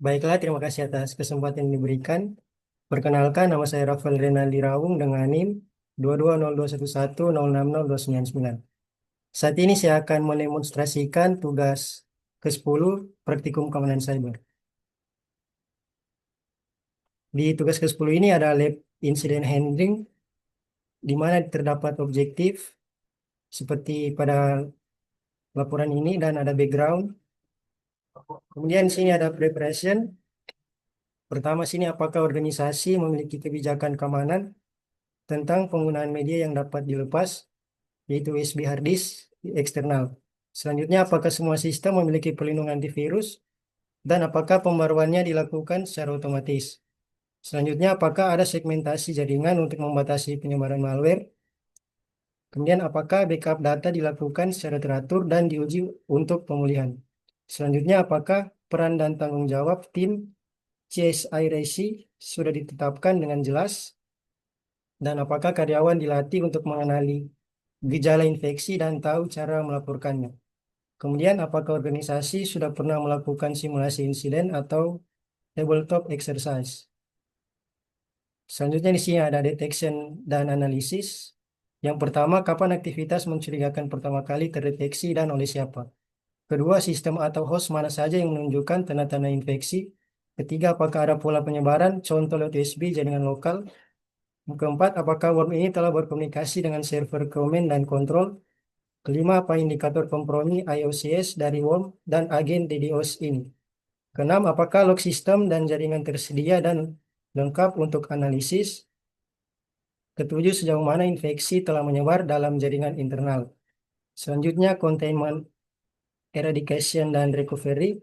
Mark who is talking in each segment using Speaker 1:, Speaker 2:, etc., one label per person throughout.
Speaker 1: Baiklah, terima kasih atas kesempatan yang diberikan. Perkenalkan, nama saya Rafael Renaldi Rawung dengan NIM 22021106029. Saat ini saya akan mendemonstrasikan tugas ke-10 Praktikum Keamanan Cyber. Di tugas ke-10 ini ada lab incident handling, di mana terdapat objektif seperti pada laporan ini dan ada background. Kemudian di sini ada preparation. Pertama sini apakah organisasi memiliki kebijakan keamanan tentang penggunaan media yang dapat dilepas, yaitu USB hard disk eksternal. Selanjutnya, apakah semua sistem memiliki perlindungan antivirus dan apakah pembaruannya dilakukan secara otomatis. Selanjutnya, apakah ada segmentasi jaringan untuk membatasi penyebaran malware. Kemudian, apakah backup data dilakukan secara teratur dan diuji untuk pemulihan. Selanjutnya, apakah peran dan tanggung jawab tim CSIRC sudah ditetapkan dengan jelas dan apakah karyawan dilatih untuk mengenali gejala infeksi dan tahu cara melaporkannya. Kemudian, apakah organisasi sudah pernah melakukan simulasi insiden atau tabletop exercise? Selanjutnya di sini ada detection dan analisis. Yang pertama, kapan aktivitas mencurigakan pertama kali terdeteksi dan oleh siapa? Kedua, sistem atau host mana saja yang menunjukkan tanda-tanda infeksi? Ketiga, apakah ada pola penyebaran, contoh lewat USB jaringan lokal? Keempat, apakah worm ini telah berkomunikasi dengan server command dan kontrol? Kelima, apa indikator kompromi IOCS dari worm dan agen DDoS ini? Keenam, apakah log sistem dan jaringan tersedia dan lengkap untuk analisis? Ketujuh, sejauh mana infeksi telah menyebar dalam jaringan internal? Selanjutnya, containment, eradication, dan recovery.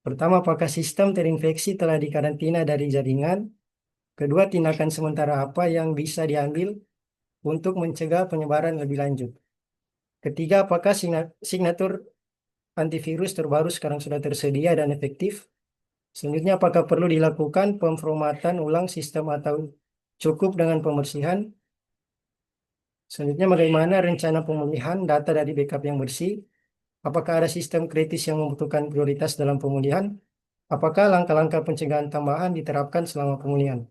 Speaker 1: Pertama, apakah sistem terinfeksi telah dikarantina dari jaringan? Kedua, tindakan sementara apa yang bisa diambil untuk mencegah penyebaran lebih lanjut? Ketiga, apakah signatur antivirus terbaru sekarang sudah tersedia dan efektif? Selanjutnya, apakah perlu dilakukan pemformatan ulang sistem atau cukup dengan pembersihan? Selanjutnya, bagaimana rencana pemulihan data dari backup yang bersih? Apakah ada sistem kritis yang membutuhkan prioritas dalam pemulihan? Apakah langkah-langkah pencegahan tambahan diterapkan selama pemulihan?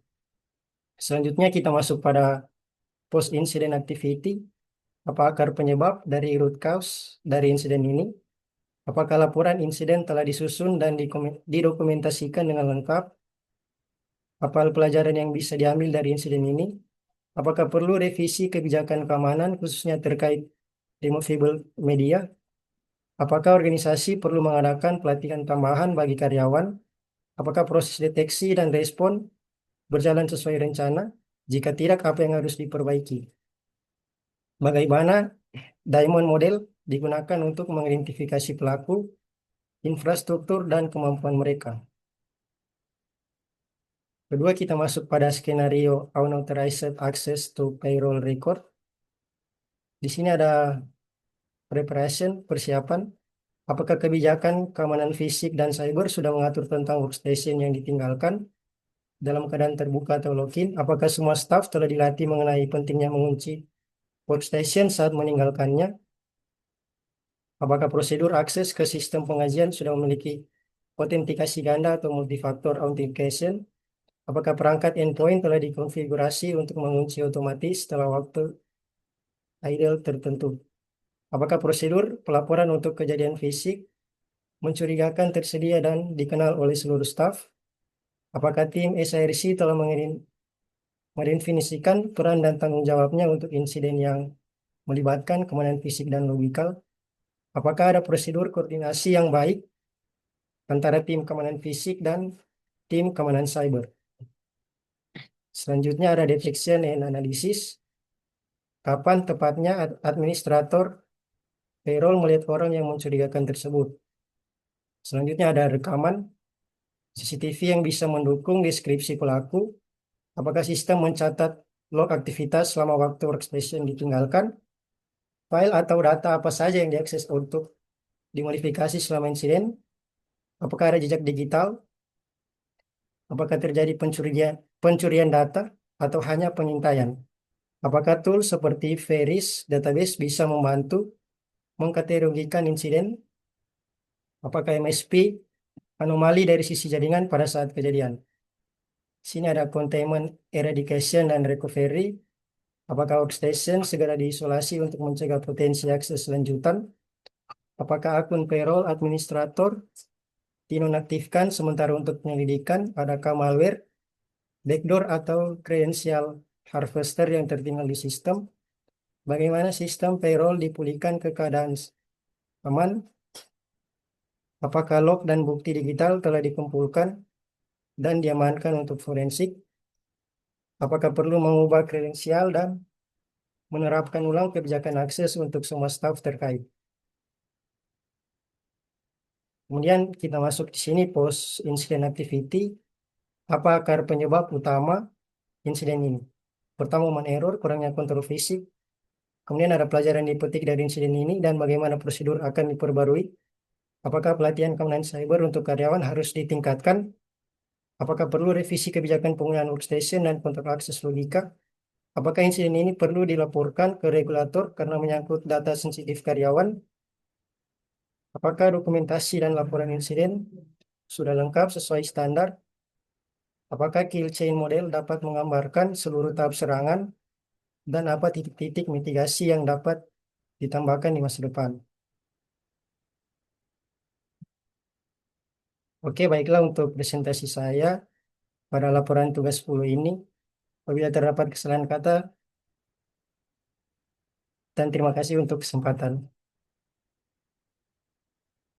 Speaker 1: Selanjutnya, kita masuk pada post-incident activity. Apa akar penyebab dari root cause dari insiden ini? Apakah laporan insiden telah disusun dan didokumentasikan dengan lengkap? Apa pelajaran yang bisa diambil dari insiden ini? Apakah perlu revisi kebijakan keamanan khususnya terkait removable media? Apakah organisasi perlu mengadakan pelatihan tambahan bagi karyawan? Apakah proses deteksi dan respon berjalan sesuai rencana? Jika tidak, apa yang harus diperbaiki? Bagaimana Diamond Model digunakan untuk mengidentifikasi pelaku, infrastruktur, dan kemampuan mereka? Kedua, kita masuk pada skenario unauthorized access to payroll record. Di sini ada preparation, persiapan. Apakah kebijakan keamanan fisik dan cyber sudah mengatur tentang workstation yang ditinggalkan dalam keadaan terbuka atau login? Apakah semua staf telah dilatih mengenai pentingnya mengunci workstation saat meninggalkannya? Apakah prosedur akses ke sistem pengajian sudah memiliki autentikasi ganda atau multifaktor authentication? Apakah perangkat endpoint telah dikonfigurasi untuk mengunci otomatis setelah waktu idle tertentu? Apakah prosedur pelaporan untuk kejadian fisik mencurigakan tersedia dan dikenal oleh seluruh staf? Apakah tim SIRC telah mendefinisikan peran dan tanggung jawabnya untuk insiden yang melibatkan keamanan fisik dan logikal? Apakah ada prosedur koordinasi yang baik antara tim keamanan fisik dan tim keamanan cyber? Selanjutnya ada detection and analysis. Kapan tepatnya administrator payroll melihat orang yang mencurigakan tersebut? Selanjutnya ada rekaman CCTV yang bisa mendukung deskripsi pelaku. Apakah sistem mencatat log aktivitas selama waktu workstation ditinggalkan? File atau data apa saja yang diakses untuk dimodifikasi selama insiden? Apakah ada jejak digital? Apakah terjadi pencurian data atau hanya pengintaian? Apakah tools seperti Veris database bisa membantu mengkategorikan insiden? Apakah MSP anomali dari sisi jaringan pada saat kejadian. Sini ada containment, eradication, dan recovery. Apakah workstation segera diisolasi untuk mencegah potensi akses lanjutan? Apakah akun payroll administrator dinonaktifkan sementara untuk penyelidikan? Adakah malware, backdoor, atau credential harvester yang tertinggal di sistem? Bagaimana sistem payroll dipulihkan ke keadaan aman? Apakah log dan bukti digital telah dikumpulkan dan diamankan untuk forensik? Apakah perlu mengubah kredensial dan menerapkan ulang kebijakan akses untuk semua staf terkait? Kemudian kita masuk di sini post incident activity. Apa akar penyebab utama insiden ini? Pertama, human error, kurangnya kontrol fisik. Kemudian ada pelajaran dipetik dari insiden ini dan bagaimana prosedur akan diperbarui. Apakah pelatihan keamanan cyber untuk karyawan harus ditingkatkan? Apakah perlu revisi kebijakan penggunaan workstation dan kontrol akses logika? Apakah insiden ini perlu dilaporkan ke regulator karena menyangkut data sensitif karyawan? Apakah dokumentasi dan laporan insiden sudah lengkap sesuai standar? Apakah kill chain model dapat menggambarkan seluruh tahap serangan? Dan apa titik-titik mitigasi yang dapat ditambahkan di masa depan? Oke, baiklah untuk presentasi saya pada laporan tugas 10 ini. Apabila terdapat kesalahan kata, dan terima kasih untuk kesempatan.